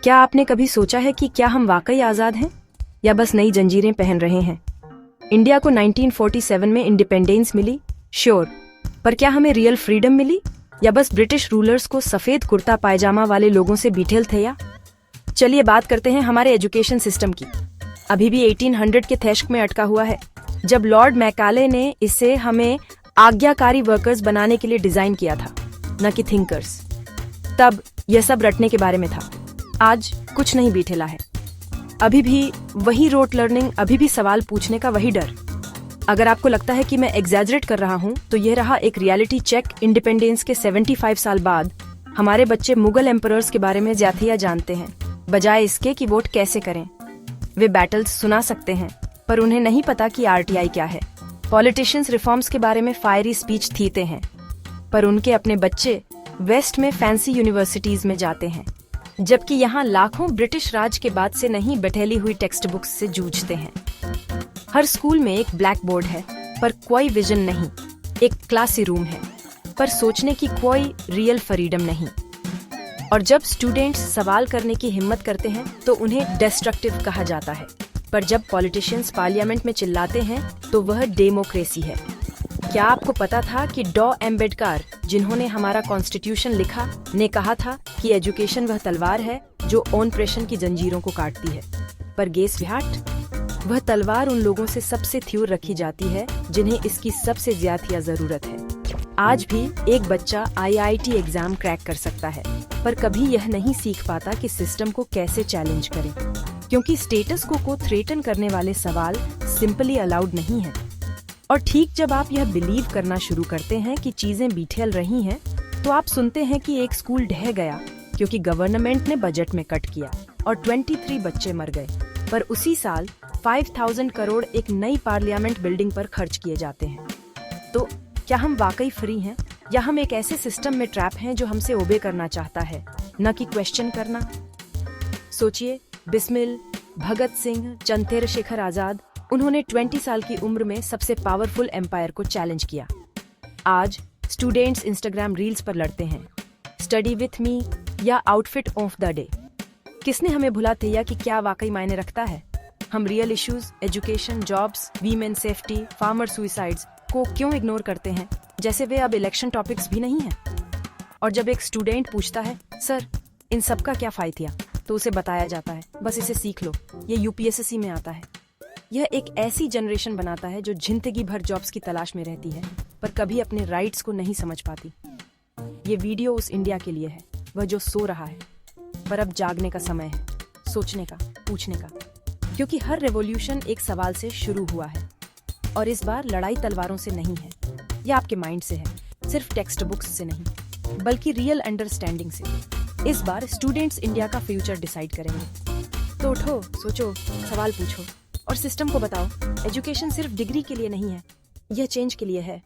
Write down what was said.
क्या आपने कभी सोचा है कि क्या हम वाकई आज़ाद हैं या बस नई जंजीरें पहन रहे हैं? इंडिया को 1947 में इंडिपेंडेंस मिली, श्योर, पर क्या हमें रियल फ्रीडम मिली या बस ब्रिटिश रूलर्स को सफेद कुर्ता पायजामा वाले लोगों से बीठेल थे या? चलिए बात करते हैं हमारे एजुकेशन सिस्टम की। अभी भी 1800 के थैशक में अटका हुआ है, जब लॉर्ड मैकाले ने इसे हमें आज्ञाकारी वर्कर्स बनाने के लिए डिजाइन किया था, न कि थिंकर्स। तब यह सब रटने के बारे में था। आज कुछ नहीं बीठेला है, अभी भी वही रोट लर्निंग, अभी भी सवाल पूछने का वही डर। अगर आपको लगता है कि मैं एग्जैजरेट कर रहा हूं, तो यह रहा एक रियलिटी चेक। इंडिपेंडेंस के 75 साल बाद हमारे बच्चे मुगल एम्परर्स के बारे में ज्यादा जानते हैं, बजाय इसके कि वोट कैसे करें। वे बैटल्स सुना सकते हैं, पर उन्हें नहीं पता कि आरटीआई क्या है। पॉलिटिशियंस रिफॉर्म्स के बारे में फायरी स्पीच थीते हैं, पर उनके अपने बच्चे वेस्ट में फैंसी यूनिवर्सिटीज में जाते हैं, जबकि यहाँ लाखों ब्रिटिश राज के बाद से नहीं बैठेली हुई टेक्स्ट बुक्स से जूझते हैं। हर स्कूल में एक ब्लैक बोर्ड है, पर कोई विजन नहीं। एक क्लासी रूम है, पर सोचने की कोई रियल फ्रीडम नहीं। और जब स्टूडेंट्स सवाल करने की हिम्मत करते हैं, तो उन्हें डिस्ट्रक्टिव कहा जाता है। पर जब पॉलिटिशियंस पार्लियामेंट में चिल्लाते हैं, तो वह डेमोक्रेसी है। क्या आपको पता था कि डॉ एम्बेडकर, जिन्होंने हमारा कॉन्स्टिट्यूशन लिखा, ने कहा था कि एजुकेशन वह तलवार है जो ऑप्रेशन की जंजीरों को काटती है। पर गेस व्हाट? वह तलवार उन लोगों से सबसे दूर रखी जाती है जिन्हें इसकी सबसे ज्यादा जरूरत है। आज भी एक बच्चा आईआईटी एग्जाम क्रैक कर सकता है, पर कभी यह नहीं सीख पाता कि सिस्टम को कैसे चैलेंज करें, क्योंकि स्टेटस को थ्रेटन करने वाले सवाल सिंपली अलाउड नहीं है। और ठीक जब आप यह बिलीव करना शुरू करते हैं कि चीजें बीठेल रही हैं, तो आप सुनते हैं कि एक स्कूल ढह गया क्योंकि गवर्नमेंट ने बजट में कट किया और 23 बच्चे मर गए। पर उसी साल 5000 करोड़ एक नई पार्लियामेंट बिल्डिंग पर खर्च किए जाते हैं। तो क्या हम वाकई फ्री हैं, या हम एक ऐसे सिस्टम में ट्रैप हैं जो हमसे ओबे करना चाहता है, न कि क्वेश्चन करना? सोचिए, बिस्मिल, भगत सिंह, चंद्रशेखर आजाद, उन्होंने 20 साल की उम्र में सबसे पावरफुल एम्पायर को चैलेंज किया। आज स्टूडेंट्स इंस्टाग्राम रील्स पर लड़ते हैं, स्टडी विथ मी या आउटफिट ऑफ द डे। किसने हमें भुलाते या कि क्या वाकई मायने रखता है? हम real issues, education, jobs, women safety, farmer suicides को क्यों इग्नोर करते हैं, जैसे वे अब इलेक्शन टॉपिक्स भी नहीं हैं? और जब एक स्टूडेंट पूछता है, सर इन सब का क्या फायदा, तो उसे बताया जाता है, बस इसे सीख लो, ये यूपीएससी में आता है। यह एक ऐसी जनरेशन बनाता है जो जिंदगी भर जॉब्स की तलाश में रहती है, पर कभी अपने राइट्स को नहीं समझ पाती। ये वीडियो उस इंडिया के लिए है, वह जो सो रहा है, पर अब जागने का समय है, सोचने का, पूछने का। क्योंकि हर रेवोल्यूशन एक सवाल से शुरू हुआ है, और इस बार लड़ाई तलवारों से नहीं है, यह आपके माइंड से है, सिर्फ टेक्स्ट बुक्स से नहीं, बल्कि रियल अंडरस्टैंडिंग से। इस बार स्टूडेंट्स इंडिया का फ्यूचर डिसाइड करेंगे। तो उठो, सोचो, सवाल पूछो और सिस्टम को बताओ, एजुकेशन सिर्फ डिग्री के लिए नहीं है, यह चेंज के लिए है।